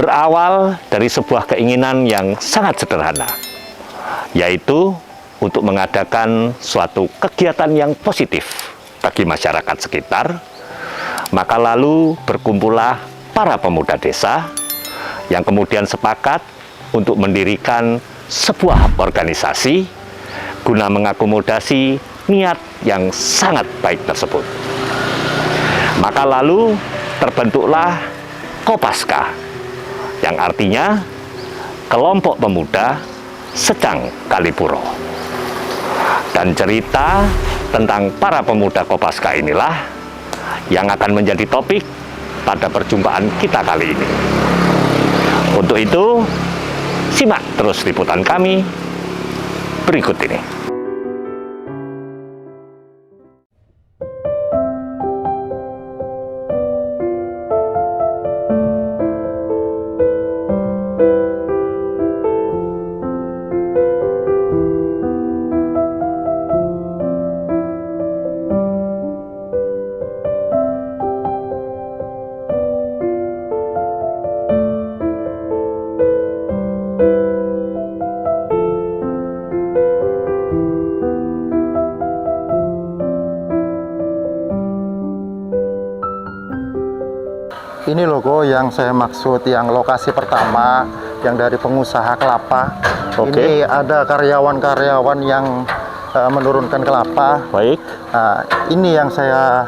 Berawal dari sebuah keinginan yang sangat sederhana, yaitu untuk mengadakan suatu kegiatan yang positif bagi masyarakat sekitar. Maka lalu berkumpullah para pemuda desa yang kemudian sepakat untuk mendirikan sebuah organisasi guna mengakomodasi niat yang sangat baik tersebut. Maka lalu terbentuklah Kopaska, yang artinya kelompok pemuda Secang Kalipuro. Dan cerita tentang para pemuda Kopaska inilah yang akan menjadi topik pada perjumpaan kita kali ini. Untuk itu, simak terus liputan kami berikut ini. Ini logo yang saya maksud, yang lokasi pertama, yang dari pengusaha kelapa. Ini ada karyawan-karyawan yang menurunkan kelapa. Baik. Nah, ini yang saya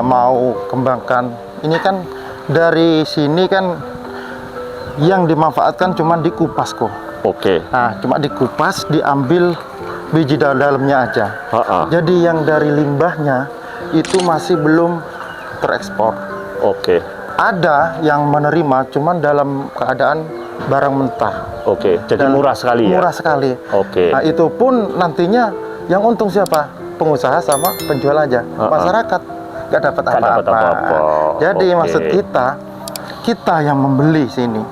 mau kembangkan. Ini kan dari sini kan yang dimanfaatkan cuma dikupas kok. Oke. Nah, cuma dikupas, diambil biji dalamnya aja. Jadi yang dari limbahnya itu masih belum terekspor. Oke. Ada yang menerima cuman dalam keadaan barang mentah. Oke. Jadi murah sekali ya? Murah sekali. Oke. Nah, itu pun nantinya yang untung siapa? Pengusaha sama penjual aja. Masyarakat nggak dapat apa-apa. Jadi maksud kita yang membeli sini.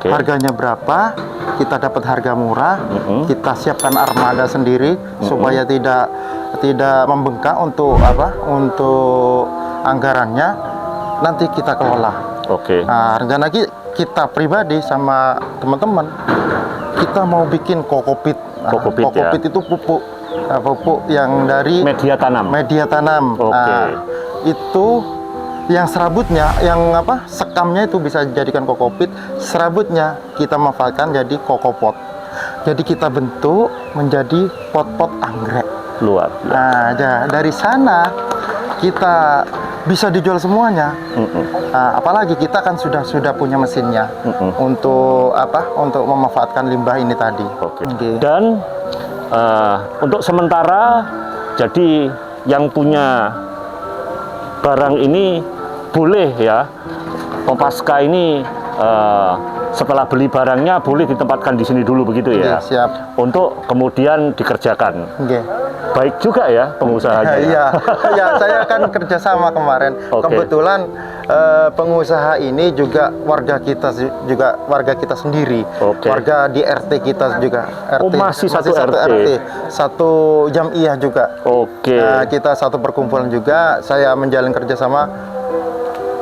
Harganya berapa? Kita dapat harga murah. Kita siapkan armada sendiri supaya tidak membengkak untuk apa? Untuk anggarannya. Nanti kita kelola. Nah, rencana kita pribadi sama teman-teman, kita mau bikin kokopit. Kokopit itu pupuk yang dari media tanam. Nah, itu yang serabutnya, yang sekamnya itu bisa dijadikan kokopit. Serabutnya kita manfaatkan jadi kokopot. Jadi kita bentuk menjadi pot-pot anggrek. Luar. Nah, dari sana kita bisa dijual semuanya. Nah, apalagi kita kan sudah punya mesinnya untuk untuk memanfaatkan limbah ini tadi. Dan untuk sementara, jadi yang punya barang ini boleh ya, Kopaska ini setelah beli barangnya boleh ditempatkan di sini dulu begitu ya? Siap. Untuk kemudian dikerjakan. Baik juga ya pengusahanya. Iya, saya kan kerjasama kemarin. Kebetulan pengusaha ini juga warga kita sendiri. Warga di RT kita juga. Masih satu RT. Satu jamiah juga. Nah, kita satu perkumpulan juga. Saya menjalin kerjasama.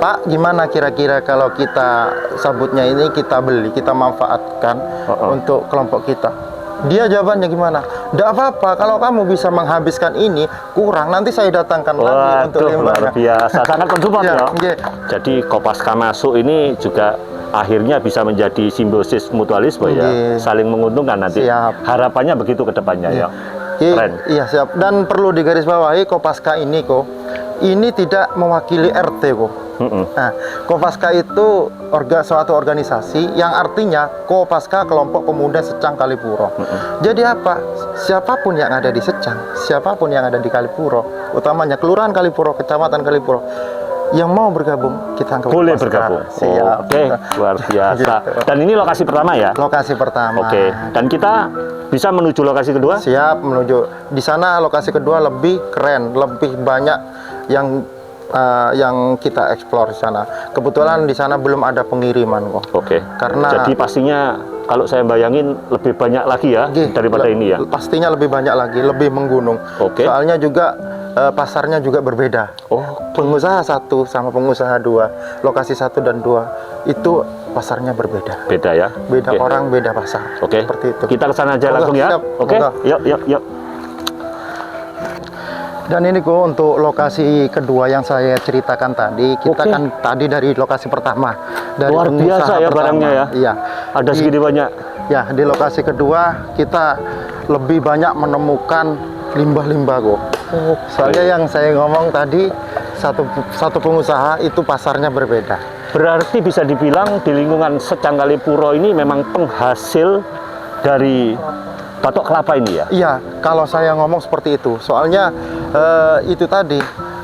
Pak, gimana kira-kira kalau kita sabutnya ini kita beli, kita manfaatkan untuk kelompok kita? Dia jawabannya gimana? Tidak apa-apa, kalau kamu bisa menghabiskan ini kurang, nanti saya datangkan lagi untuk limbahnya. Luar biasa, sangat mensupport ya. Jadi Kopaska masuk ini juga akhirnya bisa menjadi simbiosis mutualisme ya, saling menguntungkan nanti. Harapannya begitu ke depannya ya. Keren. Iya siap. Dan perlu digarisbawahi Kopaska ini kok, ini tidak mewakili RT kok. Nah, Kopaska itu suatu organisasi yang artinya Kopaska Kelompok Pemuda Secang Kalipuro. Jadi apa? Siapapun yang ada di Secang, siapapun yang ada di Kalipuro, utamanya Kelurahan Kalipuro, Kecamatan Kalipuro, yang mau bergabung, kita anggap boleh Kopaska. bergabung. Siap. Oke, luar biasa. Gitu. Dan ini lokasi pertama ya? Lokasi pertama. Oke. Dan kita bisa menuju lokasi kedua? Siap, menuju di sana. Lokasi kedua lebih keren, lebih banyak yang kita eksplor di sana. Kebetulan di sana belum ada pengiriman kok. Oke. Karena jadi pastinya kalau saya bayangin lebih banyak lagi ya daripada ini ya. Pastinya lebih banyak lagi, lebih menggunung. Oke. Soalnya juga pasarnya juga berbeda. Oh, Pengusaha 1 sama pengusaha 2, lokasi 1 dan 2 itu pasarnya berbeda. beda ya. Beda Oke. orang, beda pasar. Oke. Seperti itu. Kita ke sana aja Monggo, langsung ya. siap. Oke. Monggo. Yuk. Dan ini kok untuk lokasi kedua yang saya ceritakan tadi, kita Oke. kan tadi dari lokasi pertama, dari Luar pengusaha biasa ya pertama. barangnya ya. Iya. Ada Di- segini banyak. Ya, di lokasi kedua kita lebih banyak menemukan limbah-limbah kok. Soalnya yang saya ngomong tadi, satu pengusaha itu pasarnya berbeda. Berarti bisa dibilang di lingkungan Secang Kalipuro ini memang penghasil dari batok kelapa ini ya? Iya, kalau saya ngomong seperti itu. Soalnya itu tadi,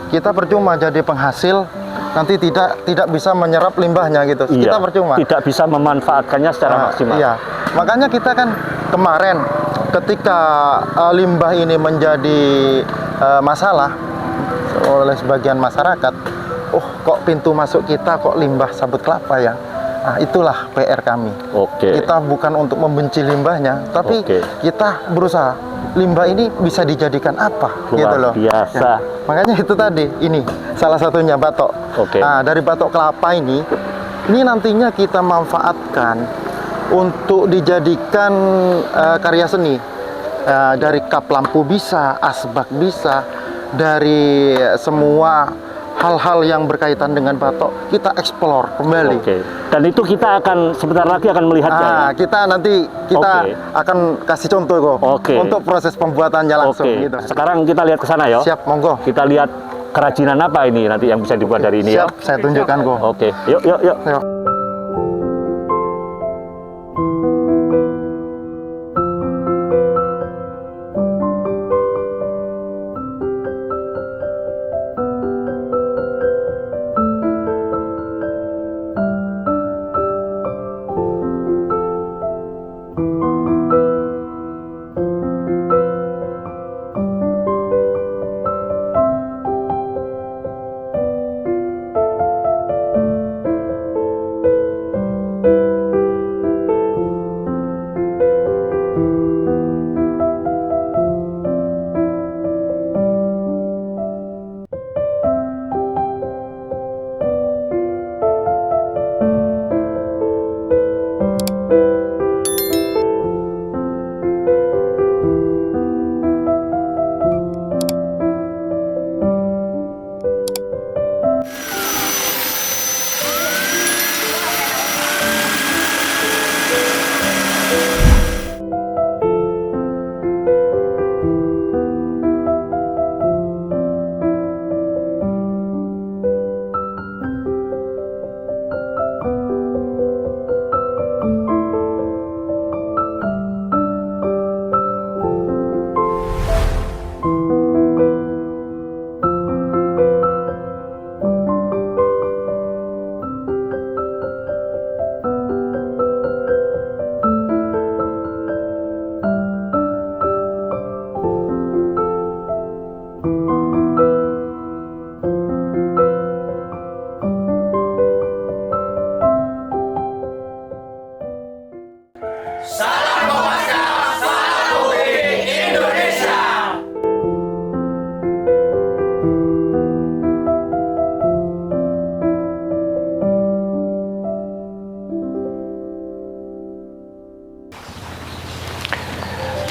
kita percuma jadi penghasil, nanti tidak bisa menyerap limbahnya gitu. Iya, Kita percuma. tidak bisa memanfaatkannya secara maksimal. Iya, makanya kita kan kemarin ketika limbah ini menjadi masalah oleh sebagian masyarakat, oh kok pintu masuk kita kok limbah sabut kelapa ya? Nah, itulah PR kami. Oke. Kita bukan untuk membenci limbahnya, tapi Oke. kita berusaha limbah ini bisa dijadikan apa, Luar gitu loh. biasa. Ya, makanya itu tadi, ini salah satunya batok. Oke. Nah, dari batok kelapa ini nantinya kita manfaatkan untuk dijadikan karya seni. Dari kap lampu bisa, asbak bisa, dari semua hal-hal yang berkaitan dengan batok kita eksplor kembali. Oke. Dan itu kita akan sebentar lagi akan melihatnya. Nah, kita Oke. akan kasih contoh kok Oke. untuk proses pembuatannya langsung Oke. gitu. Sekarang kita lihat ke sana ya. Siap, monggo. Kita lihat kerajinan apa ini nanti yang bisa dibuat dari ini ya. Siap, saya tunjukkan kok. Oke. Yuk. Yuk.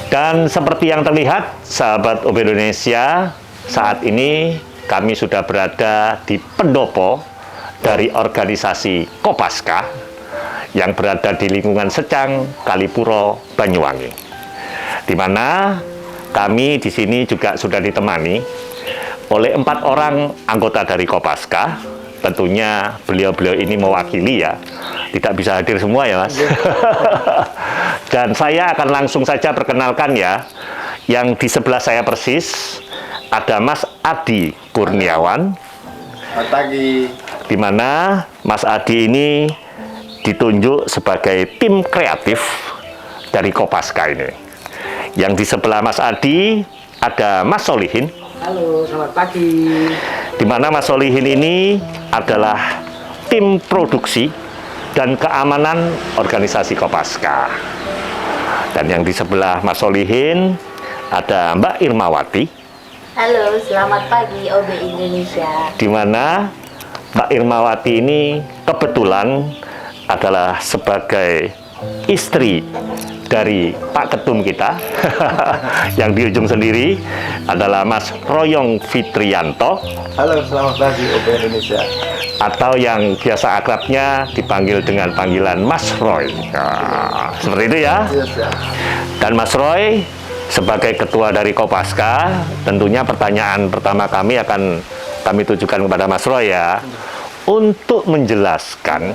Dan seperti yang terlihat, sahabat OB Indonesia, saat ini kami sudah berada di pendopo dari organisasi Kopaska yang berada di lingkungan Secang, Kalipuro, Banyuwangi. Di mana kami di sini juga sudah ditemani oleh 4 orang anggota dari Kopaska. Tentunya beliau-beliau ini mewakili ya, tidak bisa hadir semua ya Mas. Dan saya akan langsung saja perkenalkan ya, yang di sebelah saya persis ada Mas Adi Kurniawan. Selamat pagi. Di mana Mas Adi ini ditunjuk sebagai tim kreatif dari Kopaska ini. Yang di sebelah Mas Adi ada Mas Solihin. Halo, selamat pagi. Di mana Mas Solihin ini adalah tim produksi dan keamanan organisasi Kopaska. Dan yang di sebelah Mas Solihin ada Mbak Irmawati. Halo, selamat pagi OB Indonesia. Di mana Mbak Irmawati ini kebetulan adalah sebagai istri dari Pak Ketum kita. Yang di ujung sendiri adalah Mas Royong Fitrianto. Halo, selamat pagi OB Indonesia. Atau yang biasa akrabnya dipanggil dengan panggilan Mas Roy. Nah, seperti itu ya. Yes, ya. Dan Mas Roy sebagai ketua dari Kopaska, tentunya pertanyaan pertama kami akan kami tujukan kepada Mas Roy ya, untuk menjelaskan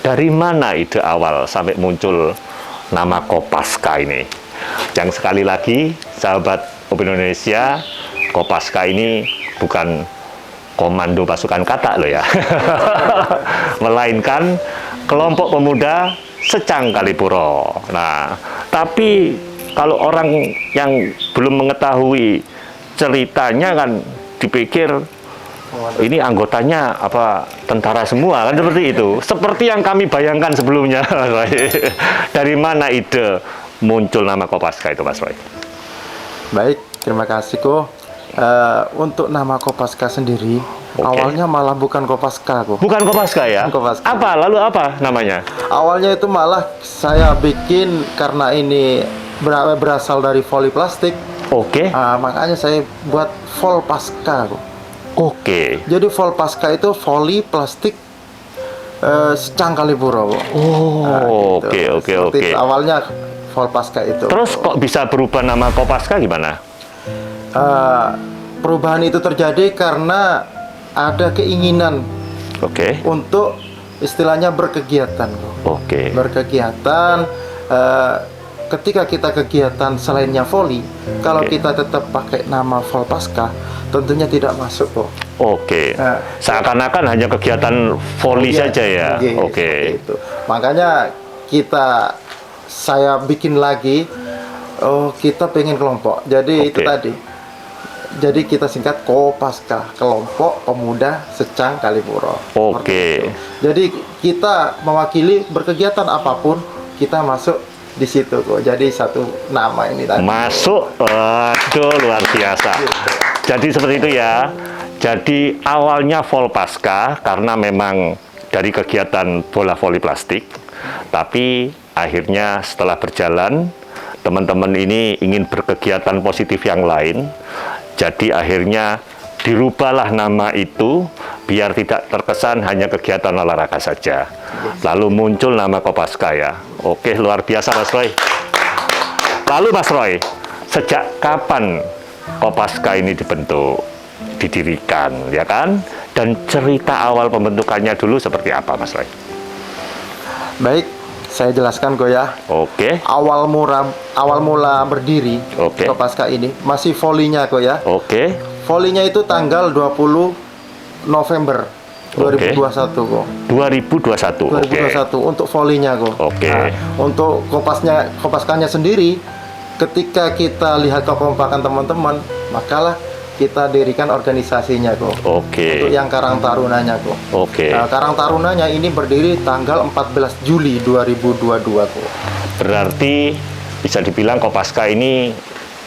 dari mana ide awal sampai muncul nama Kopaska ini. Yang sekali lagi, sahabat OB Indonesia, Kopaska ini bukan komando pasukan katak loh ya, melainkan kelompok pemuda Secang Kalipuro. Nah, tapi kalau orang yang belum mengetahui ceritanya kan dipikir ini anggotanya apa tentara semua kan, seperti itu. Seperti yang kami bayangkan sebelumnya. Dari mana ide muncul nama Kopaska itu, Mas Roy? Baik, terima kasih kok. Untuk nama Kopaska sendiri, awalnya malah bukan Kopaska kok. Bukan Kopaska ya? Bukan Kopaska. Apa? Lalu apa namanya? Awalnya itu malah saya bikin karena ini berasal dari voli plastik. Oke. Makanya saya buat Volpaska kok. Oke. Jadi Volpaska itu voli plastik Secang Kalipuro kok. Oh, oke. Seperti itu. Awalnya Volpaska itu. Terus kok bisa berubah nama Kopaska gimana? Perubahan itu terjadi karena ada keinginan Oke. untuk istilahnya berkegiatan kok. Oke. Berkegiatan ketika kita kegiatan selainnya voli, kalau Oke. kita tetap pakai nama Volpaska, tentunya tidak masuk kok. Oke. Nah, Seakan-akan hanya kegiatan voli Iya, saja ya. iya, Oke. seperti itu. Makanya saya bikin lagi, kita pengen kelompok. Jadi itu Oke. tadi. Jadi kita singkat Kopaska, kelompok pemuda Secang Kalipuro. Oke. Seperti itu. Jadi kita mewakili berkegiatan apapun, kita masuk di situ kok. Jadi satu nama ini tadi. Masuk. Waduh, luar biasa. Jadi seperti itu ya. Jadi awalnya Volpaska karena memang dari kegiatan bola voli plastik. Tapi akhirnya setelah berjalan, teman-teman ini ingin berkegiatan positif yang lain. Jadi akhirnya dirubahlah nama itu biar tidak terkesan hanya kegiatan olahraga saja. Lalu muncul nama Kopaska ya. Oke, luar biasa Mas Roy. Lalu Mas Roy, sejak kapan Kopaska ini dibentuk, didirikan, ya kan? Dan cerita awal pembentukannya dulu seperti apa Mas Roy? Baik, saya jelaskan kok ya. Oke. Awal mula berdiri Oke. Kopaska ini masih volinya kok ya. Oke. Volinya itu tanggal 20 November Oke. 2021 kok. 2021. Oke. 2021 untuk volinya kok. Oke. Nah, untuk Kopaskanya sendiri, ketika kita lihat kekompakan teman-teman, makalah kita dirikan organisasinya kok. Oke. Untuk yang Karang Tarunanya kok. Oke. Nah, Karang Tarunanya ini berdiri tanggal 14 Juli 2022 kok. Berarti bisa dibilang Kopaska ini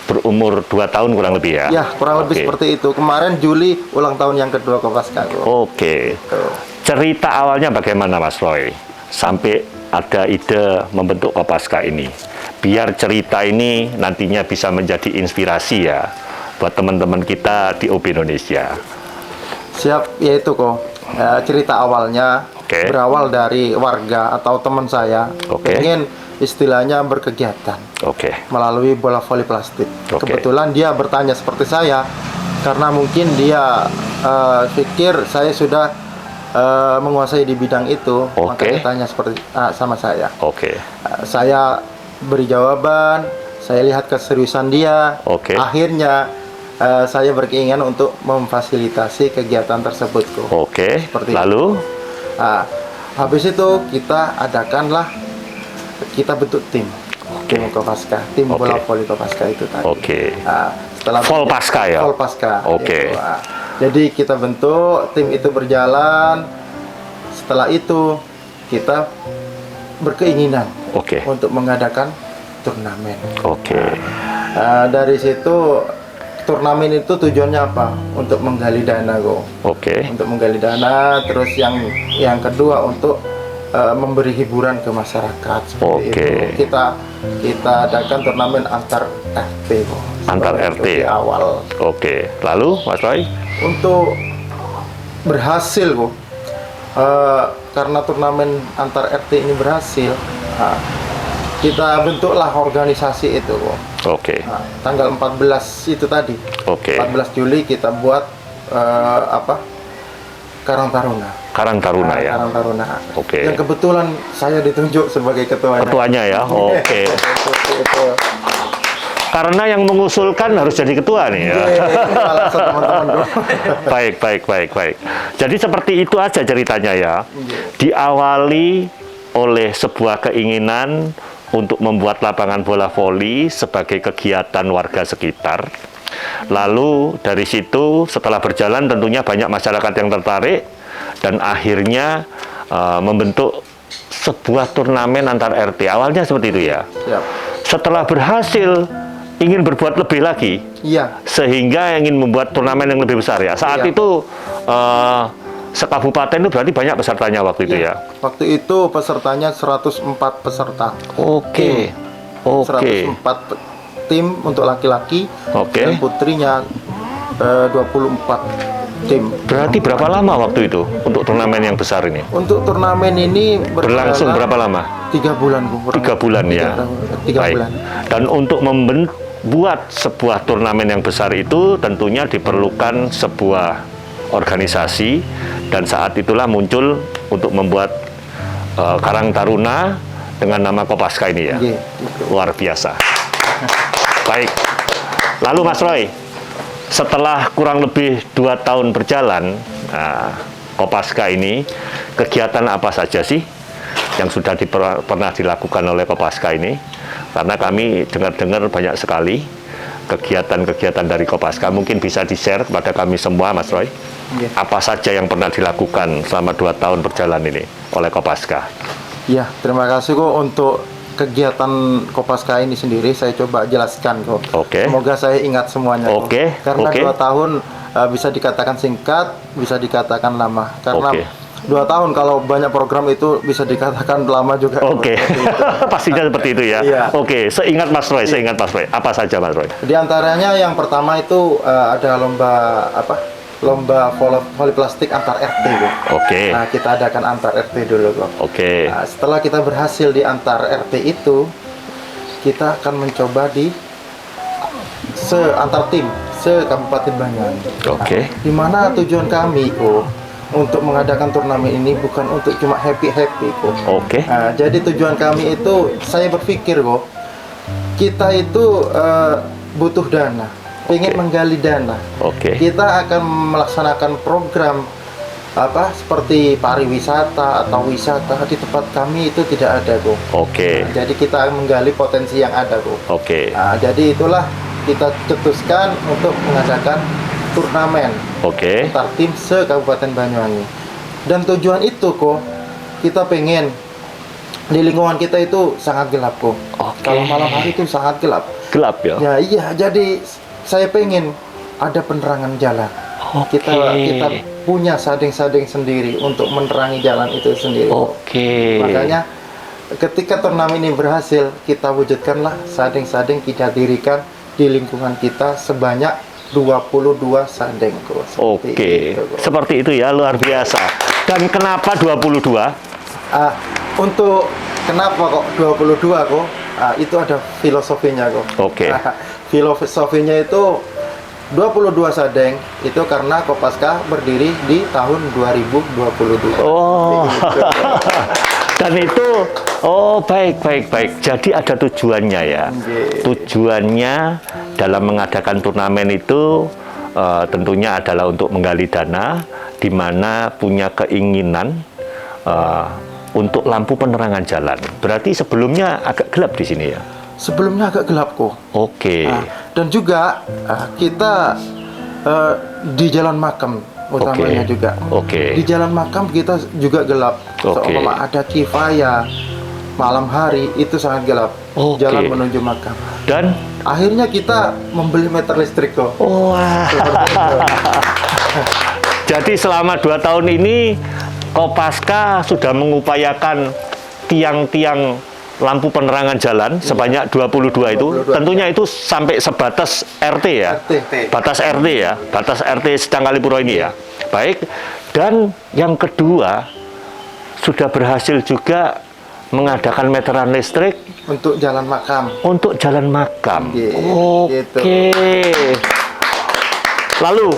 berumur 2 tahun kurang lebih ya? Ya, kurang lebih Oke. seperti itu. Kemarin Juli ulang tahun yang kedua Kopaska kok. Oke. Tuh. Cerita awalnya bagaimana Mas Roy? Sampai ada ide membentuk Kopaska ini. Biar cerita ini nantinya bisa menjadi inspirasi ya buat teman-teman kita di OB Indonesia. Siap, yaitu kok. Cerita awalnya Oke. berawal dari warga atau teman saya Oke. pengen istilahnya berkegiatan Oke. melalui bola voli plastik. Oke. Kebetulan dia bertanya seperti saya karena mungkin dia pikir saya sudah menguasai di bidang itu, maka Oke. dia tanya seperti sama saya. Oke. Saya beri jawaban, saya lihat keseriusan dia. Oke. Akhirnya saya berkeinginan untuk memfasilitasi kegiatan tersebut kok. Oke. Seperti Lalu? Nah, habis itu kita bentuk tim. Tim Kopaska, tim Oke. bola voli Kopaska itu tadi. Oke. Nah, setelah Volpaska ya? Volpaska. Oke. Itu. Nah, jadi kita bentuk tim itu berjalan. Setelah itu kita berkeinginan Oke. untuk mengadakan turnamen. Oke. Dari situ turnamen itu tujuannya apa? Untuk menggali dana kok. Oke. Untuk menggali dana, terus yang kedua untuk memberi hiburan ke masyarakat seperti Oke. itu. Kita adakan turnamen antar RT kok. Antar Seperti RT. itu di awal. Oke. Lalu, Mas Roy? Untuk berhasil kok. Karena turnamen antar RT ini berhasil, kita bentuklah organisasi itu kok. Oke. Tanggal 14 itu tadi. Oke. 14 Juli kita buat Karang Taruna. Karang Taruna ya. Karang Taruna. Oke. Yang kebetulan saya ditunjuk sebagai ketuanya. Ketuanya ya. Oke. Seperti itu. Karena yang mengusulkan harus jadi ketua nih ya. Salah satu teman-teman. Baik. Jadi seperti itu aja ceritanya ya. Diawali oleh sebuah keinginan untuk membuat lapangan bola voli sebagai kegiatan warga sekitar. Lalu dari situ setelah berjalan tentunya banyak masyarakat yang tertarik dan akhirnya membentuk sebuah turnamen antar RT. Awalnya seperti itu ya. Siap. Setelah berhasil ingin berbuat lebih lagi, Iya. sehingga ingin membuat turnamen yang lebih besar ya. Saat Iya. itu sekabupaten itu berarti banyak pesertanya waktu itu ya. Waktu itu pesertanya 104 peserta. Oke. Oke. 104 tim untuk laki-laki Oke. dan putrinya 24 tim. Berarti berapa lama waktu itu untuk turnamen yang besar ini? Untuk turnamen ini Berlangsung berapa lama? 3 bulan Bu, kurang 3 bulan lebih. ya. 3 Baik. bulan. Dan untuk membuat sebuah turnamen yang besar itu tentunya diperlukan sebuah organisasi dan saat itulah muncul untuk membuat Karang Taruna dengan nama Kopaska ini ya. Iya, Luar biasa. Baik. Lalu Mas Roy, setelah kurang lebih 2 tahun berjalan, Kopaska ini, kegiatan apa saja sih yang sudah pernah dilakukan oleh Kopaska ini? Karena kami dengar-dengar banyak sekali kegiatan-kegiatan dari Kopaska. Mungkin bisa di-share kepada kami semua, Mas Roy. Iya. Apa saja yang pernah dilakukan selama 2 tahun berjalan ini oleh Kopaska? Ya, terima kasih kok untuk kegiatan Kopaska ini sendiri saya coba jelaskan kok. Oke. Semoga saya ingat semuanya kok. Oke, Karena oke. 2 tahun bisa dikatakan singkat, bisa dikatakan lama. Karena Oke. 2 tahun kalau banyak program itu bisa dikatakan lama juga. Oke, Seperti itu. pastinya seperti itu ya. Iya. Oke, seingat Mas Roy, apa saja Mas Roy? Di antaranya yang pertama itu ada lomba voli plastik antar RT kok. Oke. Nah, kita adakan antar RT dulu kok. Oke. Nah, setelah kita berhasil di antar RT itu, kita akan mencoba di antar tim Kabupaten Banyuwangi. Oke. Di mana tujuan kami kok untuk mengadakan turnamen ini bukan untuk cuma happy kok. Oke. Nah, jadi tujuan kami itu saya berpikir kok kita itu butuh dana, ingin Oke. menggali dana. Oke. Kita akan melaksanakan program seperti pariwisata atau wisata di tempat kami itu tidak ada kok. Oke. Jadi kita menggali potensi yang ada kok. Oke. Nah, jadi itulah kita cetuskan untuk mengadakan turnamen Oke. antar tim se-Kabupaten Banyuwangi. Dan tujuan itu kok kita pengen di lingkungan kita itu sangat gelap kok. Oke. Kalau malam hari itu sangat gelap. Gelap ya. Ya iya, jadi saya pengen ada penerangan jalan. Oke. Kita punya sading-sading sendiri untuk menerangi jalan itu sendiri. Oke. Makanya ketika turnamen ini berhasil, kita wujudkanlah sading-sading kita dirikan di lingkungan kita sebanyak 22 sading. Oke. Seperti itu ya, luar biasa. Dan kenapa 22? Untuk kenapa kok 22 kok? Itu ada filosofinya kok. Oke. Filosofinya itu 22 Sadeng itu karena Kopaska berdiri di tahun 2022. Oh. Dan itu, oh baik. Jadi ada tujuannya ya. Tujuannya dalam mengadakan turnamen itu tentunya adalah untuk menggali dana, di mana punya keinginan untuk lampu penerangan jalan. Berarti sebelumnya agak gelap di sini ya? Sebelumnya agak gelap kok. Oke. Dan juga kita di Jalan Makam utamanya juga. Oke. Di Jalan Makam kita juga gelap. Seumpama ada kifaya malam hari itu sangat gelap. Jalan menuju makam. Dan akhirnya kita membeli meter listrik kok. Wah. Jadi selama 2 tahun ini Kopaska sudah mengupayakan tiang-tiang lampu penerangan jalan sebanyak 22 itu. Tentunya itu sampai sebatas RT ya. Batas RT ya. Batas RT Sedang Kalipuro ini ya. Baik. Dan yang kedua, sudah berhasil juga mengadakan meteran listrik untuk jalan makam. Untuk jalan makam. Gitu. Oke. Lalu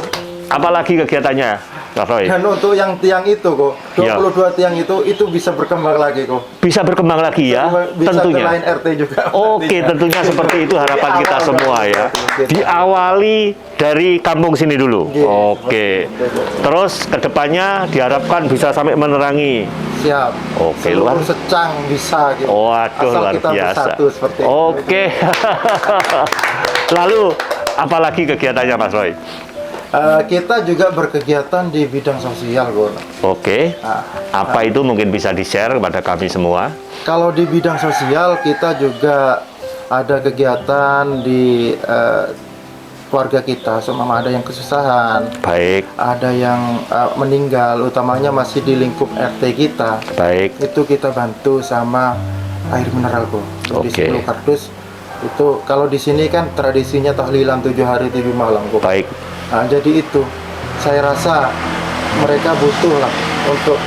apalagi kegiatannya, Pak Roy? Dan untuk yang tiang itu kok, 22 tiang itu bisa berkembang lagi kok. Bisa berkembang lagi ya, bisa tentunya. ke lain RT juga. Oke, tentunya seperti itu harapan kita semua ya. Diawali dari kampung sini dulu. Oke. Terus kedepannya diharapkan bisa sampai menerangi. Siap. Oke, luar secang bisa gitu. Waduh, asal luar kita biasa. bersatu seperti itu. Oke. Lalu apalagi kegiatannya Mas Roy? Kita juga berkegiatan di bidang sosial, Gon. Oke. Apa itu mungkin bisa di-share kepada kami semua? Kalau di bidang sosial kita juga ada kegiatan di keluarga kita, seumpama ada yang kesusahan. Baik. Ada yang meninggal, utamanya masih di lingkup RT kita. Baik. Itu kita bantu sama air mineral, Gon. Di 10 kardus. Itu kalau di sini kan tradisinya tahlilan 7 hari 7 malam, Gon. Baik. Nah, jadi itu saya rasa mereka butuh lah untuk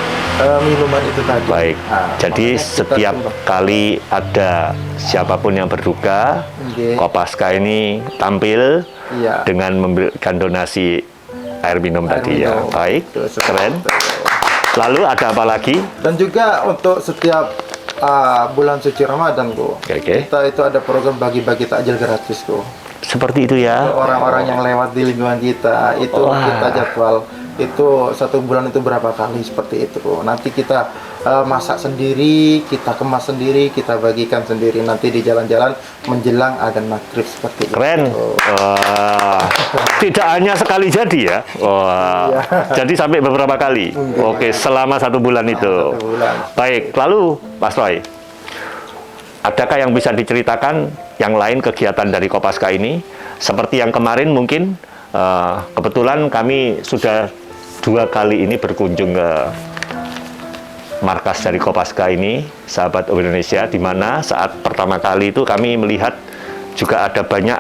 minuman itu tadi. Baik. Jadi setiap kali ada siapapun yang berduka, Kopaska ini tampil dengan memberikan donasi air minum tadi ya. Baik. Keren. Lalu ada apa lagi? Dan juga untuk setiap bulan suci Ramadan, kita itu ada program bagi-bagi takjil gratis, Seperti itu ya. Orang-orang yang lewat di lingkungan kita itu kita jadwal itu 1 bulan itu berapa kali seperti itu. Nanti kita masak sendiri, kita kemas sendiri, kita bagikan sendiri nanti di jalan-jalan menjelang adzan maghrib seperti itu. Keren. Tidak hanya sekali jadi ya. Jadi sampai beberapa kali. Oke, selama 1 bulan itu. 1 bulan. Baik. Lalu Mas Roy, adakah yang bisa diceritakan yang lain kegiatan dari Kopaska ini? Seperti yang kemarin mungkin kebetulan kami sudah 2 kali ini berkunjung ke markas dari Kopaska ini, Sahabat Indonesia, di mana saat pertama kali itu kami melihat juga ada banyak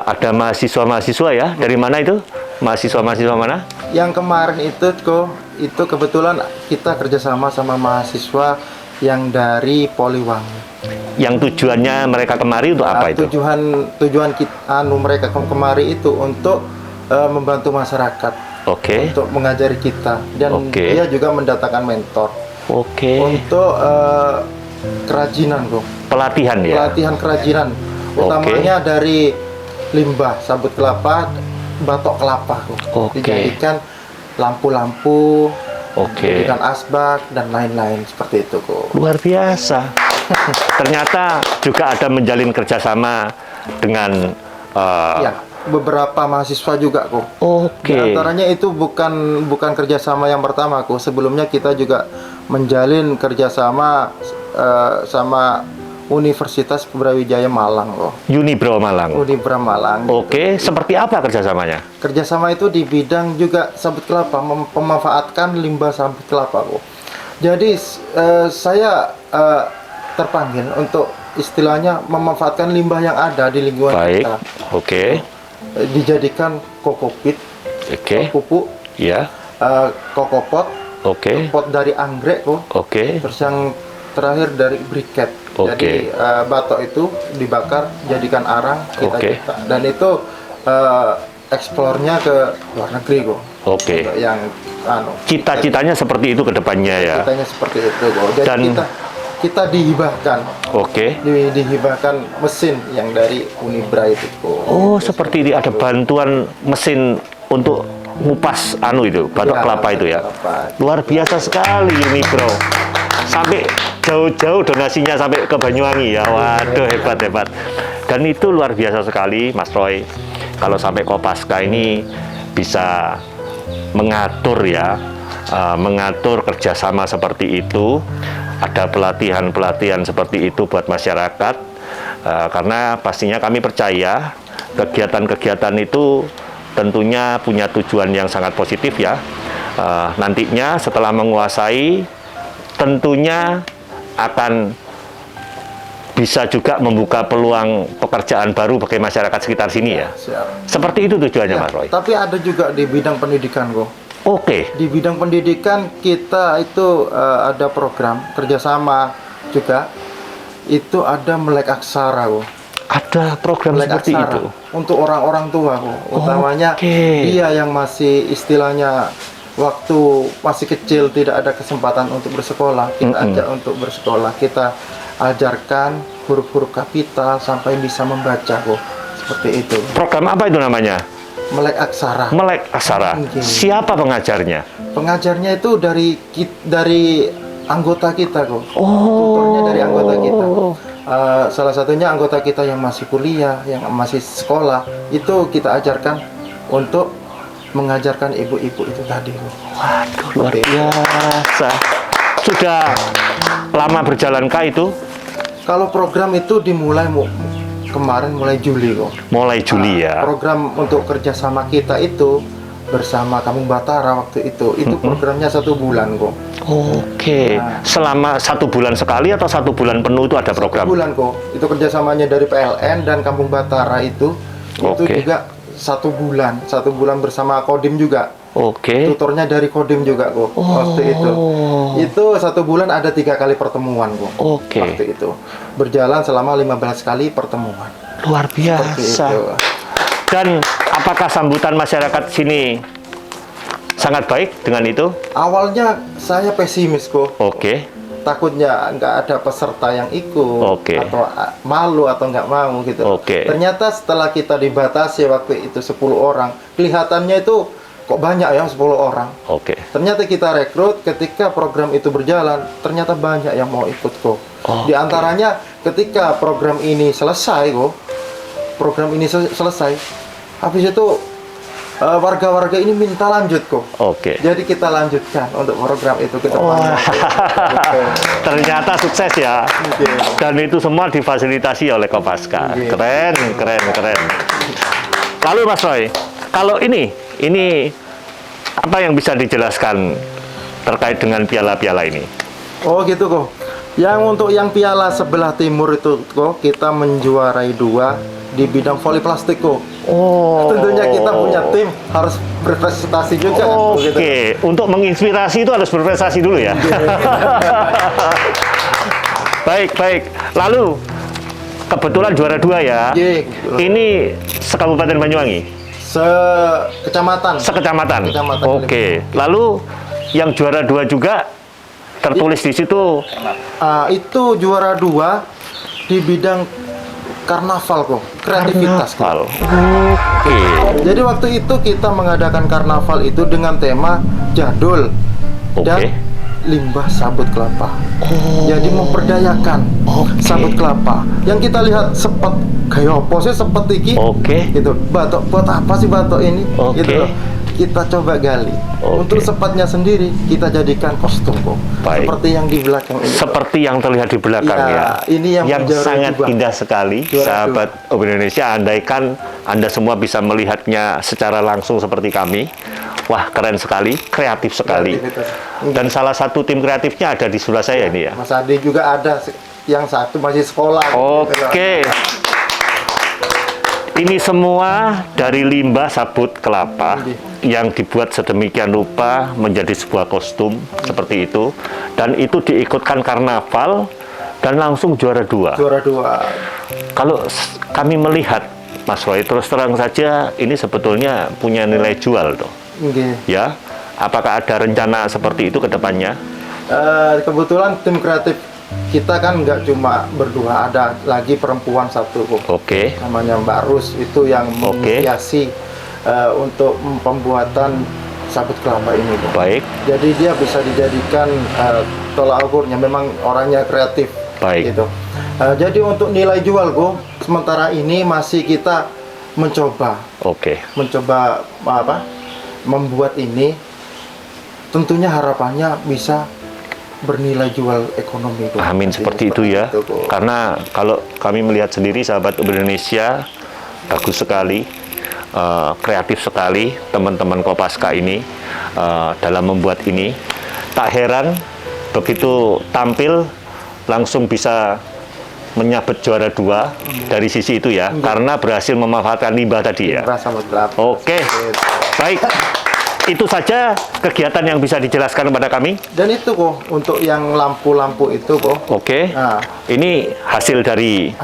ada mahasiswa-mahasiswa ya. Dari mana itu? Mahasiswa-mahasiswa mana? Yang kemarin itu kebetulan kita kerjasama sama mahasiswa yang dari Poliwangi. Yang tujuannya mereka kemari untuk apa itu? Tujuan kita, mereka kemari itu untuk membantu masyarakat. Untuk mengajari kita, dan dia juga mendatangkan mentor. Untuk kerajinan, pelatihan ya. Pelatihan kerajinan, utamanya dari limbah sabut kelapa, batok kelapa, dijadikan lampu-lampu, dijadikan asbak dan lain-lain seperti itu, Luar biasa. Ternyata juga ada menjalin kerjasama dengan beberapa mahasiswa juga, Di antaranya itu bukan kerjasama yang pertama, Sebelumnya kita juga menjalin kerjasama sama Universitas Brawijaya Malang, Unibra Malang. Unibra Malang. Seperti apa kerjasamanya? Kerjasama itu di bidang juga sabut kelapa, memanfaatkan limbah sabut kelapa, Jadi saya terpanggil untuk istilahnya memanfaatkan limbah yang ada di lingkungan kita. Dijadikan kokopit, pupuk, kokopot, pot dari anggrek, terus yang terakhir dari briket. Jadi batok itu dibakar jadikan arang kita cetak. Dan itu eksplornya ke luar negeri kok. Yang cita-citanya seperti itu ke depannya ya. Cita-citanya seperti itu kok. Jadi kita dihibahkan. Dihibahkan mesin yang dari Unibra itu kok. Oh, seperti ini ada bantuan mesin untuk ngupas itu batok kelapa itu ya. Luar biasa sekali ini, Bro. Sampai jauh-jauh donasinya sampai ke Banyuwangi ya. Waduh, hebat. Dan itu luar biasa sekali, Mas Roy. Kalau sampai Kopaska ini bisa mengatur ya, mengatur kerjasama seperti itu, ada pelatihan-pelatihan seperti itu buat masyarakat, karena pastinya kami percaya kegiatan-kegiatan itu tentunya punya tujuan yang sangat positif ya. Nantinya setelah menguasai, tentunya akan bisa juga membuka peluang pekerjaan baru bagi masyarakat sekitar sini ya. Seperti itu tujuannya, Mas Roy. Tapi ada juga di bidang pendidikan kok. Oke. Di bidang pendidikan kita itu ada program kerjasama juga. Itu ada melek aksara kok. Ada program melek seperti aksara itu untuk orang-orang tua kok. Utamanya dia yang masih istilahnya waktu masih kecil tidak ada kesempatan untuk bersekolah, kita ajak untuk bersekolah, kita ajarkan huruf-huruf kapital sampai bisa membaca kok. Seperti itu. Program apa itu namanya? Melek aksara. Melek aksara. Siapa pengajarnya? Pengajarnya itu dari anggota kita kok. Tutornya dari anggota kita. Salah satunya anggota kita yang masih kuliah, yang masih sekolah, itu kita ajarkan untuk mengajarkan ibu-ibu itu tadi. Waduh, luar biasa. Sudah lama berjalankah itu? Kalau program itu dimulai kemarin mulai Juli kok. Mulai Juli ya. Program untuk kerjasama kita itu bersama Kampung Batara waktu itu programnya 1 bulan kok. Selama 1 bulan sekali atau 1 bulan penuh itu ada program? 1 bulan kok. Itu kerjasamanya dari PLN dan Kampung Batara itu juga 1 bulan. 1 bulan bersama Kodim juga. Tutornya dari Kodim juga kok. Waktu itu 1 bulan ada 3 kali pertemuan kok. Waktu itu berjalan selama 15 kali pertemuan. Luar biasa. Dan apakah sambutan masyarakat sini sangat baik dengan itu? Awalnya saya pesimis kok. Takutnya nggak ada peserta yang ikut atau malu atau nggak mau gitu. Ternyata setelah kita dibatasi waktu itu 10 orang, kelihatannya itu kok banyak ya 10 orang. Ternyata kita rekrut, ketika program itu berjalan, ternyata banyak yang mau ikut kok. Di antaranya ketika program ini selesai kok, habis itu warga-warga ini minta lanjut kok. Jadi kita lanjutkan untuk program itu ke depan. Ternyata sukses ya. Dan itu semua difasilitasi oleh Kopaska. Keren. Lalu Mas Roy, kalau ini apa yang bisa dijelaskan terkait dengan piala-piala ini? Oh gitu kok. Yang untuk yang piala sebelah timur itu kok kita menjuarai 2 di bidang voli plastik kok. Tentunya kita punya tim harus berprestasi juga kan. Untuk menginspirasi itu harus berprestasi dulu ya. Baik. Lalu kebetulan juara 2 ya. Ini se-Kabupaten Banyuwangi. Sekecamatan. Lalu yang juara 2 juga tertulis di situ. Itu juara 2 di bidang karnaval kok, kreativitas. Jadi waktu itu kita mengadakan karnaval itu dengan tema jadul dan limbah sabut kelapa. Jadi memperdayakan sabut kelapa. Yang kita lihat sepet kayak apa sih sepet iki? Gitu. Batok buat apa sih batok ini? Gitu. Kita coba gali. Untuk sepatnya sendiri kita jadikan kostum kok. Seperti yang di belakang ini. Seperti yang terlihat di belakang ya. Ini yang sangat indah sekali, sahabat OB Indonesia. Andaikan Anda semua bisa melihatnya secara langsung seperti kami. Wah, keren sekali, kreatif sekali. Dan salah satu tim kreatifnya ada di sebelah saya ini ya. Mas Adi juga ada, yang satu masih sekolah. Ini semua dari limbah sabut kelapa yang dibuat sedemikian rupa menjadi sebuah kostum seperti itu, dan itu diikutkan karnaval dan langsung juara 2. Juara 2. Kalau kami melihat Mas Roy, terus terang saja ini sebetulnya punya nilai jual tuh. Nggih. Ya, apakah ada rencana seperti itu ke depannya? Kebetulan tim kreatif kita kan nggak cuma berdua, ada lagi perempuan satu kok. Oke. Namanya Mbak Rus, itu yang menghiasi untuk pembuatan sabut kelapa ini kok. Baik. Jadi dia bisa dijadikan tolak ukurnya, memang orangnya kreatif. Baik. Gitu. Jadi untuk nilai jual kok, sementara ini masih kita mencoba membuat ini. Tentunya harapannya bisa bernilai jual ekonomi. Amin, seperti itu ya. Karena kalau kami melihat sendiri sahabat Indonesia, bagus sekali, kreatif sekali teman-teman Kopaska ini dalam membuat ini. Tak heran begitu tampil langsung bisa menyabet juara 2 dari sisi itu ya, karena berhasil memanfaatkan limbah tadi ya. Oke, baik. Itu saja kegiatan yang bisa dijelaskan kepada kami. Dan itu kok untuk yang lampu-lampu itu kok. Oke. Nah, ini hasil dari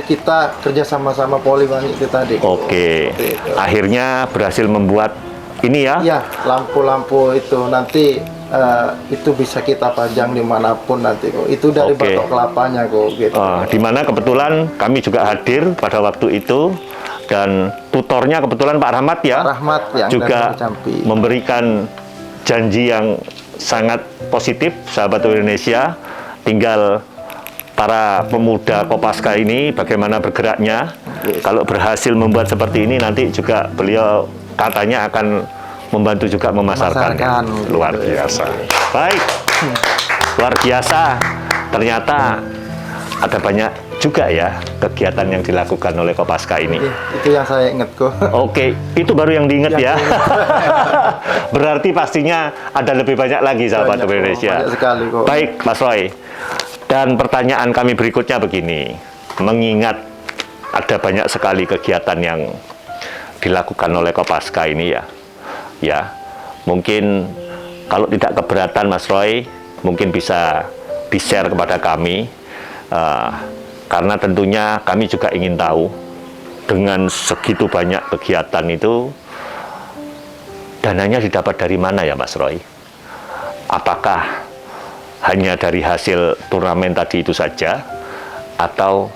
kita kerja sama-sama Poliwangi itu tadi. Oke. Akhirnya berhasil membuat ini ya. Ya, lampu-lampu itu nanti itu bisa kita pajang dimanapun nanti kok. Itu dari batok kelapanya kok. Gitu. Dimana kebetulan kami juga hadir pada waktu itu. Dan tutornya kebetulan Pak Rahmat ya, Pak Rahmat yang juga memberikan janji yang sangat positif sahabat Indonesia. Tinggal para pemuda Kopaska ini bagaimana bergeraknya. Kalau berhasil membuat seperti ini, nanti juga beliau katanya akan membantu juga memasarkan. Luar biasa. Baik, luar biasa. Ternyata ada banyak juga ya kegiatan yang dilakukan oleh Kopaska ini. Itu yang saya ingat kok. Oke, itu baru yang diingat ya. Berarti pastinya ada lebih banyak lagi sahabat Indonesia. Banyak sekali kok. Baik, Mas Roy. Dan pertanyaan kami berikutnya begini. Mengingat ada banyak sekali kegiatan yang dilakukan oleh Kopaska ini ya. Ya, mungkin kalau tidak keberatan Mas Roy, mungkin bisa di-share kepada kami. Karena tentunya kami juga ingin tahu dengan segitu banyak kegiatan itu dananya didapat dari mana ya Mas Roy? Apakah hanya dari hasil turnamen tadi itu saja atau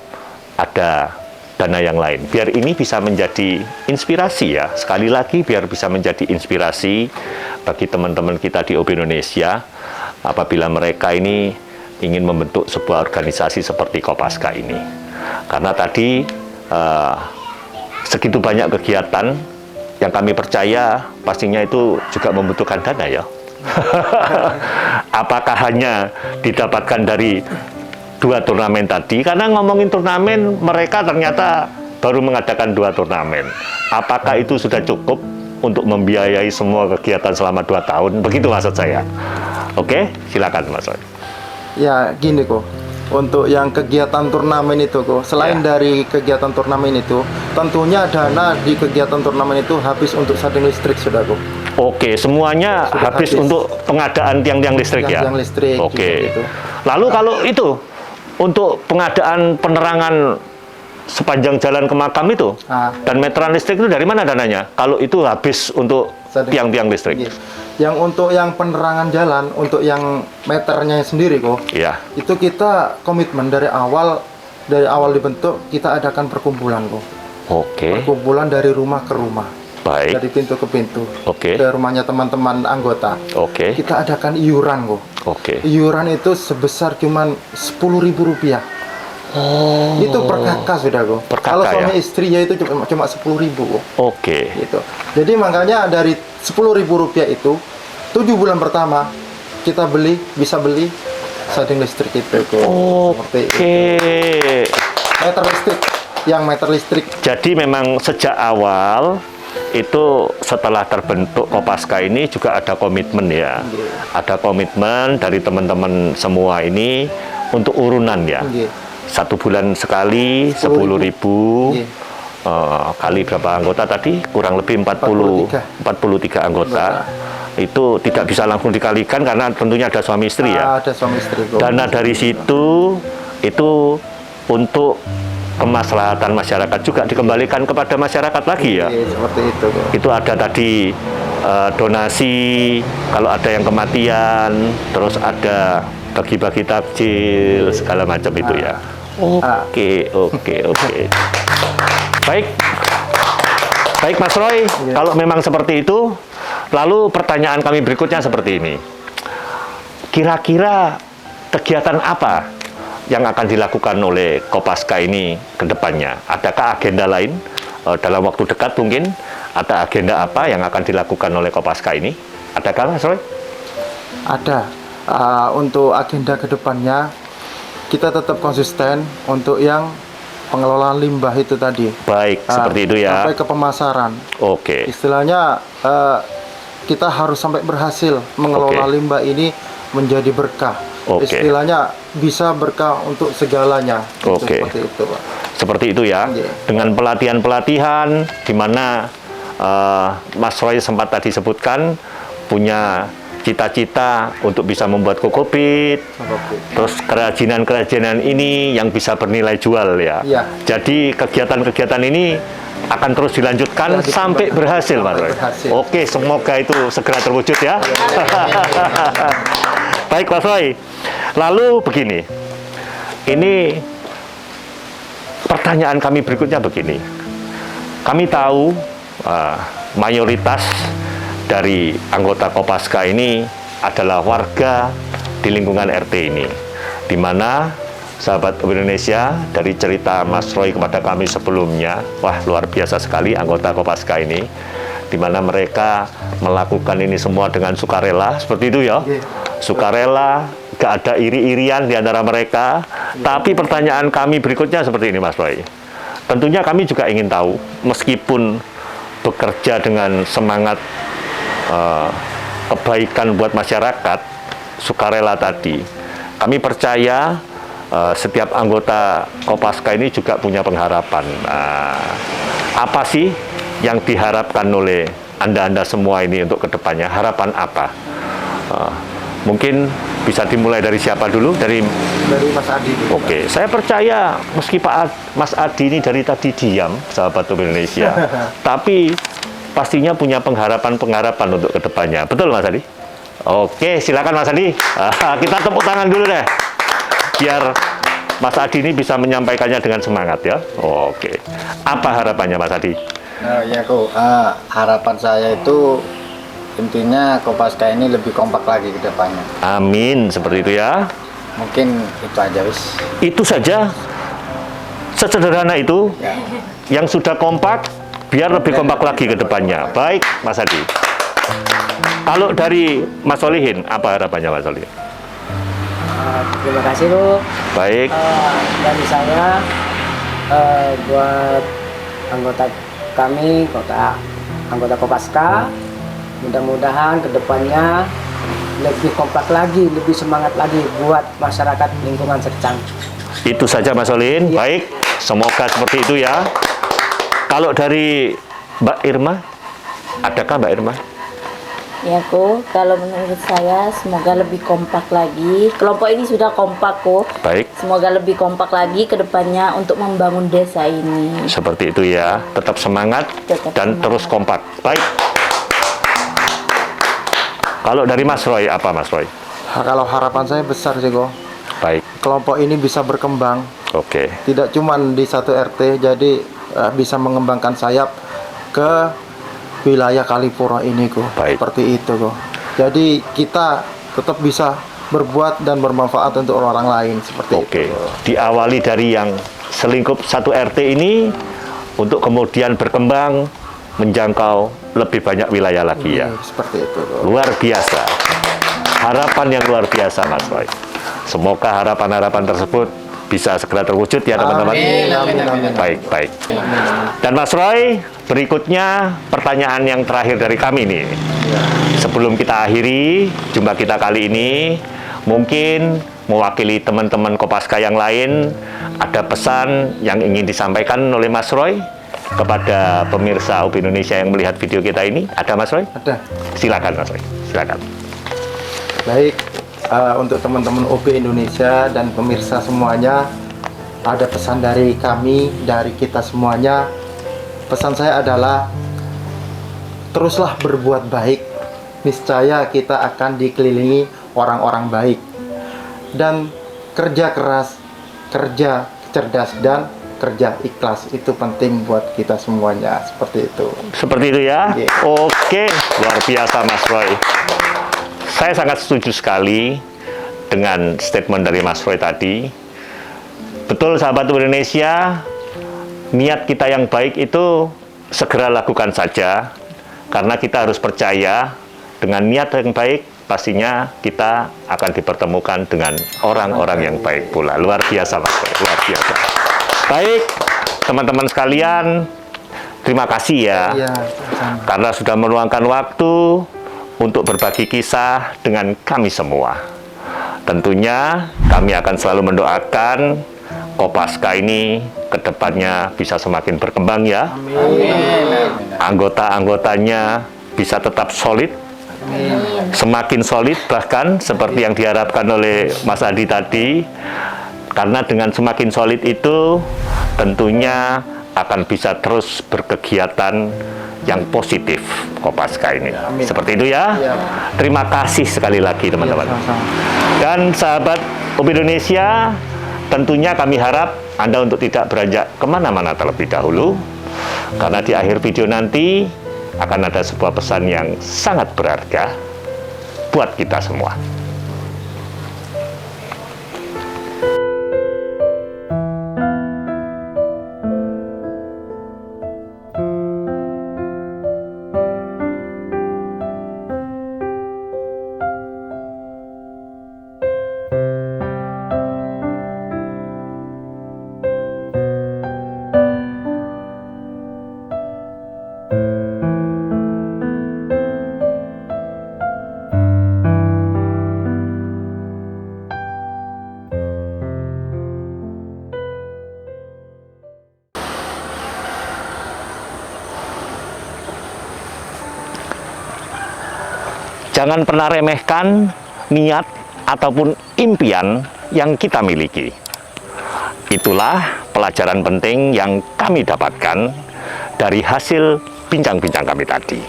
ada dana yang lain? Biar ini bisa menjadi inspirasi ya, sekali lagi biar bisa menjadi inspirasi bagi teman-teman kita di OB Indonesia apabila mereka ini ingin membentuk sebuah organisasi seperti Kopaska ini. Karena tadi segitu banyak kegiatan yang kami percaya pastinya itu juga membutuhkan dana ya. Apakah hanya didapatkan dari 2 turnamen tadi? Karena ngomongin turnamen, mereka ternyata baru mengadakan 2 turnamen. Apakah itu sudah cukup untuk membiayai semua kegiatan selama 2 tahun? Begitu maksud saya. Oke, silakan Mas Roy. Ya gini kok, untuk yang kegiatan turnamen itu kok, selain dari kegiatan turnamen itu, tentunya dana di kegiatan turnamen itu habis untuk sarding listrik sudah kok. Oke, semuanya sudah habis untuk pengadaan tiang-tiang listrik ya? Tiang listrik. Oke. Gitu. Lalu kalau itu, untuk pengadaan penerangan sepanjang jalan ke makam itu, dan meteran listrik itu dari mana dananya? Kalau itu habis untuk tiang-tiang listrik? Yang untuk yang penerangan jalan, untuk yang meternya sendiri kok, itu kita komitmen dari awal dibentuk, kita adakan perkumpulan kok. Oke. Perkumpulan dari rumah ke rumah. Baik. Dari pintu ke pintu. Oke. Ke rumahnya teman-teman anggota. Oke. Kita adakan iuran kok. Oke. Iuran itu sebesar cuman Rp10.000. Oh. Itu per kakak sudah kok. Kalau suami istri ya itu cuma 10.000 kok. Oke. Gitu. Jadi makanya dari Rp10.000 itu 7 bulan pertama kita bisa beli sarding listrik itu kok. Oke. Meter listrik. Jadi memang sejak awal itu setelah terbentuk Kopaska ini juga ada komitmen ya. Ada komitmen dari teman-teman semua ini untuk urunan ya. 1 bulan sekali 10.000. kali berapa anggota tadi? Kurang lebih 43 anggota. Itu tidak bisa langsung dikalikan karena tentunya ada suami istri ya. Ada suami istri. Dana dari situ itu untuk kemaslahatan masyarakat juga dikembalikan kepada masyarakat lagi ya. Iya, seperti itu. Itu ada tadi donasi kalau ada yang kematian, terus ada bagi-bagi takjil segala macam itu ya. Oke. Baik Mas Roy, kalau memang seperti itu, lalu pertanyaan kami berikutnya seperti ini. Kira-kira kegiatan apa yang akan dilakukan oleh Kopaska ini ke depannya? Adakah agenda lain dalam waktu dekat mungkin? Ada agenda apa yang akan dilakukan oleh Kopaska ini? Adakah Mas Roy? Ada. Untuk agenda ke depannya, kita tetap konsisten untuk yang pengelolaan limbah itu tadi. Baik, seperti itu ya. Sampai ke pemasaran. Oke. Istilahnya kita harus sampai berhasil mengelola limbah ini menjadi berkah. Istilahnya bisa berkah untuk segalanya. Seperti itu, Pak. Seperti itu ya. Dengan pelatihan-pelatihan di mana Mas Roy sempat tadi sebutkan punya cita-cita untuk bisa membuat kokopit, terus kerajinan-kerajinan ini yang bisa bernilai jual ya. Jadi kegiatan-kegiatan ini akan terus dilanjutkan sampai berhasil, Mas Roy. Oke, semoga itu segera terwujud ya. Baik, Mas Roy. Lalu begini, ini pertanyaan kami berikutnya begini. Kami tahu mayoritas dari anggota Kopaska ini adalah warga di lingkungan RT ini, di mana sahabat Indonesia dari cerita Mas Roy kepada kami sebelumnya, wah luar biasa sekali anggota Kopaska ini, di mana mereka melakukan ini semua dengan sukarela, seperti itu ya, sukarela, gak ada iri-irian di antara mereka. Tapi pertanyaan kami berikutnya seperti ini Mas Roy, tentunya kami juga ingin tahu, meskipun bekerja dengan semangat kebaikan buat masyarakat, sukarela tadi, kami percaya setiap anggota Kopaska ini juga punya pengharapan. Apa sih yang diharapkan oleh Anda semua ini untuk kedepannya? Harapan apa? Mungkin bisa dimulai dari siapa dulu? Dari Mas Adi. Oke, saya percaya meski Mas Adi ini dari tadi diam, sahabat Indonesia, tapi pastinya punya pengharapan-pengharapan untuk kedepannya. Betul Mas Adi? Oke, silakan Mas Adi. Kita tepuk tangan dulu deh, biar Mas Adi ini bisa menyampaikannya dengan semangat ya. Oke, apa harapannya Mas Adi? Ya kok, harapan saya itu intinya Kopaska ini lebih kompak lagi ke depannya. Amin, seperti itu ya. Mungkin itu aja wis. Itu saja, sesederhana itu, yang sudah kompak, biar lebih kompak lagi ke depannya. Baik, Mas Adi. Kalau dari Mas Solihin, apa harapannya Mas Solihin? Terima kasih Bu. Baik. Dari saya buat anggota kami, anggota Kopaska, mudah-mudahan kedepannya lebih kompak lagi, lebih semangat lagi buat masyarakat lingkungan Sercang. Itu saja Mas Solihin. Baik, semoga seperti itu ya. Kalau dari Mbak Irma, adakah Mbak Irma? Ya kok, kalau menurut saya semoga lebih kompak lagi. Kelompok ini sudah kompak kok. Baik. Semoga lebih kompak lagi ke depannya untuk membangun desa ini. Seperti itu ya. Tetap semangat dan terus kompak. Baik. Kalau dari Mas Roy, apa Mas Roy? Kalau harapan saya besar sih kok. Baik. Kelompok ini bisa berkembang. Oke. Tidak cuma di satu RT, jadi bisa mengembangkan sayap ke wilayah Kalipuro ini kok. Baik. Seperti itu kok. Jadi kita tetap bisa berbuat dan bermanfaat untuk orang lain seperti itu. Diawali dari yang selingkup satu RT ini untuk kemudian berkembang menjangkau lebih banyak wilayah lagi ya. Seperti itu kok. Luar biasa. Harapan yang luar biasa Mas Roy. Semoga harapan-harapan tersebut bisa segera terwujud ya teman-teman. Baik. Dan Mas Roy, berikutnya pertanyaan yang terakhir dari kami nih. Sebelum kita akhiri jumpa kita kali ini, mungkin mewakili teman-teman Kopaska yang lain, ada pesan yang ingin disampaikan oleh Mas Roy kepada pemirsa UB Indonesia yang melihat video kita ini? Ada Mas Roy? Ada. Silakan Mas Roy, silakan. Baik, untuk teman-teman OB Indonesia dan pemirsa semuanya, ada pesan dari kami, dari kita semuanya. Pesan saya adalah, teruslah berbuat baik. Niscaya kita akan dikelilingi orang-orang baik. Dan kerja keras, kerja cerdas, dan kerja ikhlas itu penting buat kita semuanya. Seperti itu. Seperti itu ya? Iya. Oke, luar biasa Mas Roy. Saya sangat setuju sekali dengan statement dari Mas Roy tadi. Betul sahabat Indonesia, niat kita yang baik itu segera lakukan saja. Karena kita harus percaya dengan niat yang baik, pastinya kita akan dipertemukan dengan orang-orang yang baik pula. Luar biasa Mas Roy, luar biasa. Baik, teman-teman sekalian, terima kasih ya. Iya, sama. Karena sudah meluangkan waktu untuk berbagi kisah dengan kami semua. Tentunya kami akan selalu mendoakan Kopaska ini ke depannya bisa semakin berkembang ya. Anggota-anggotanya bisa tetap solid, semakin solid bahkan seperti yang diharapkan oleh Mas Adi tadi. Karena dengan semakin solid itu tentunya akan bisa terus berkegiatan yang positif Kopaska ini. Seperti itu ya. Terima kasih sekali lagi teman-teman. Dan sahabat UB Indonesia, tentunya kami harap Anda untuk tidak beranjak kemana-mana terlebih dahulu. Karena di akhir video nanti akan ada sebuah pesan yang sangat berharga buat kita semua. Jangan pernah remehkan niat ataupun impian yang kita miliki. Itulah pelajaran penting yang kami dapatkan dari hasil bincang-bincang kami tadi.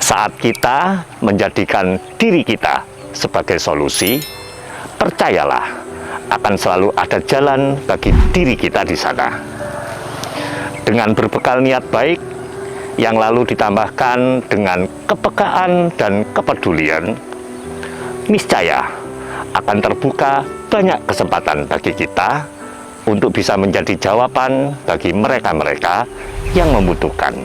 Saat kita menjadikan diri kita sebagai solusi, percayalah akan selalu ada jalan bagi diri kita di sana. Dengan berbekal niat baik, yang lalu ditambahkan dengan kepekaan dan kepedulian, niscaya akan terbuka banyak kesempatan bagi kita untuk bisa menjadi jawaban bagi mereka-mereka yang membutuhkan.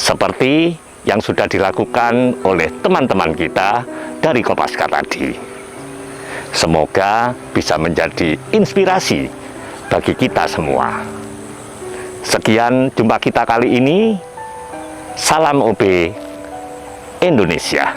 Seperti yang sudah dilakukan oleh teman-teman kita dari Kopaska tadi. Semoga bisa menjadi inspirasi bagi kita semua. Sekian jumpa kita kali ini. Salam OB Indonesia.